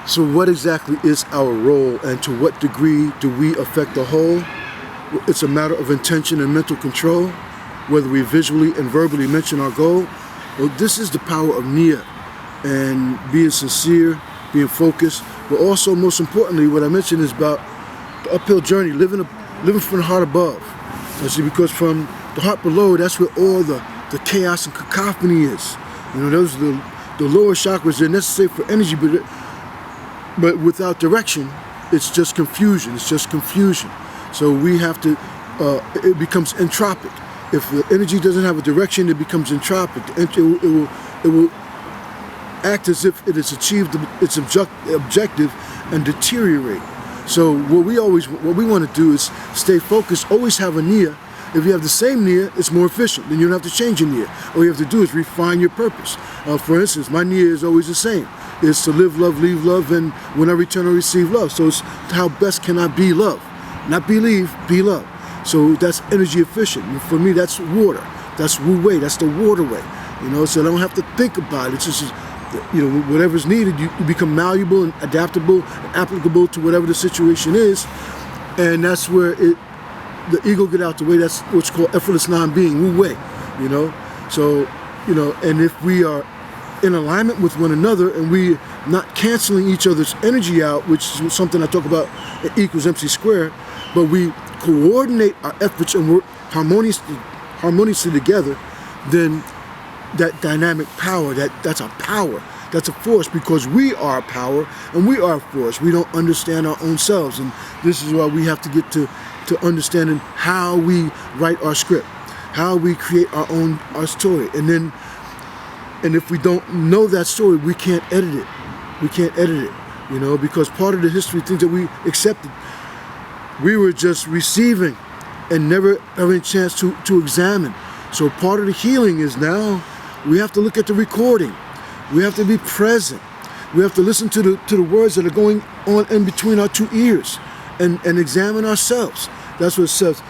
So what exactly is our role, and to what degree do we affect the whole? It's a matter of intention and mental control, whether we visually and verbally mention our goal. Well, this is the power of Nia, and being sincere, being focused, but also most importantly, what I mentioned is about the uphill journey, living from the heart above. You see, because from the heart below, that's where all the chaos and cacophony is. You know, those are the lower chakras. They're necessary for energy, but without direction, it's just confusion. It's just confusion. So we have to, it becomes entropic. If the energy doesn't have a direction, it becomes entropic. It will act as if it has achieved its objective and deteriorate. So what we want to do is stay focused, always have a Nia. If you have the same Nia, it's more efficient. Then you don't have to change your Nia. All you have to do is refine your purpose. For instance, my Nia is always the same. It's to live love, leave love, and when I return I receive love. So it's how best can I be love? Not believe, be love. So that's energy efficient. And for me, that's water. That's Wu Wei. That's the waterway. You know, so I don't have to think about it. It's just, you know, whatever's needed, you become malleable and adaptable and applicable to whatever the situation is. And that's where the ego get out the way. That's what's called effortless non-being, Wu Wei. You know, so, you know, and if we are in alignment with one another and we not canceling each other's energy out, which is something I talk about at E equals MC squared, but we coordinate our efforts and work harmoniously together, then that dynamic power, that's a power, that's a force, because we are a power and we are a force. We don't understand our own selves, and this is why we have to get to understanding how we write our script, how we create our story, and if we don't know that story, we can't edit it. We can't edit it, you know, because part of the history, things that we accepted, we were just receiving and never having a chance to examine. So part of the healing is now we have to look at the recording. We have to be present. We have to listen to the words that are going on in between our two ears and examine ourselves. That's what it says.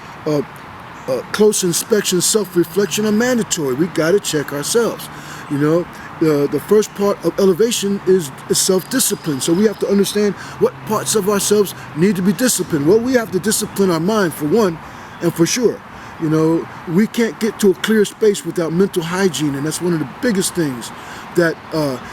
Close inspection, self-reflection are mandatory. We got to check ourselves. You know, the first part of elevation is self-discipline. So we have to understand what parts of ourselves need to be disciplined. Well, we have to discipline our mind, for one, and for sure. You know, we can't get to a clear space without mental hygiene, and that's one of the biggest things that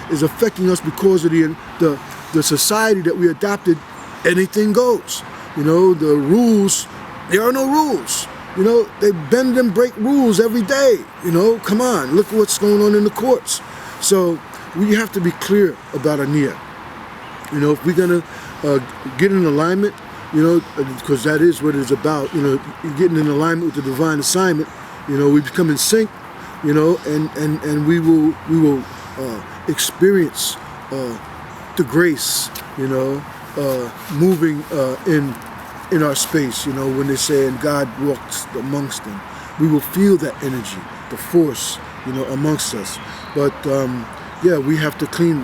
is affecting us because of the society that we adopted. Anything goes. You know, the rules, there are no rules. You know, they bend and break rules every day. You know, come on, look at what's going on in the courts. So we have to be clear about our Nia. You know, if we're gonna get in alignment, you know, because that is what it's about. You know, getting in alignment with the divine assignment. You know, we become in sync. You know, and we will experience the grace. You know, moving in our space, you know, when they say, and God walks amongst them, we will feel that energy, the force, you know, amongst us. But yeah, we have to clean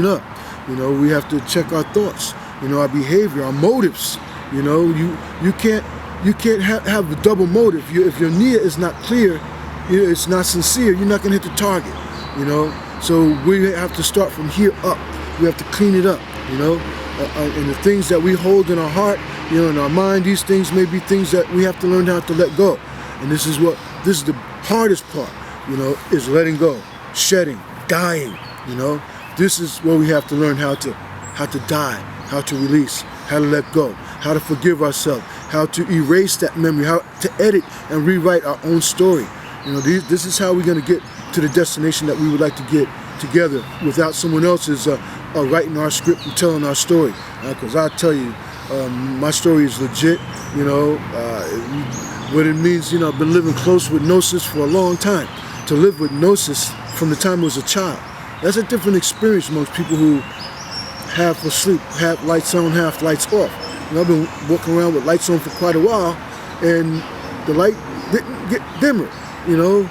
up. You know, we have to check our thoughts, you know, our behavior, our motives. You know, you can't have a double motive. If your Nia is not clear, you know, it's not sincere, you're not gonna hit the target. You know, so we have to start from here up. We have to clean it up. You know, and the things that we hold in our heart, you know, in our mind, these things may be things that we have to learn how to let go. And this is the hardest part, you know, is letting go, shedding, dying, you know. This is where we have to learn how to die, how to release, how to let go, how to forgive ourselves, how to erase that memory, how to edit and rewrite our own story. You know, this is how we're going to get to the destination that we would like to get together without someone else's writing our script and telling our story. Because I tell you, my story is legit. You know, what it means, you know, I've been living close with Gnosis for a long time. To live with Gnosis from the time I was a child, that's a different experience most people who half asleep, half lights on, half lights off. You know, I've been walking around with lights on for quite a while, and the light didn't get dimmer, you know.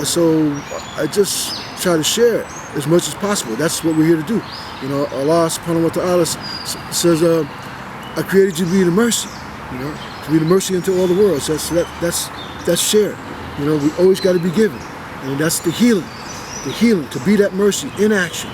So I just try to share it as much as possible. That's what we're here to do. You know, Allah subhanahu wa ta'ala says, I created you to be the mercy, you know, to be the mercy unto all the world. So that's shared. You know, we always got to be given. And that's the healing, to be that mercy in action.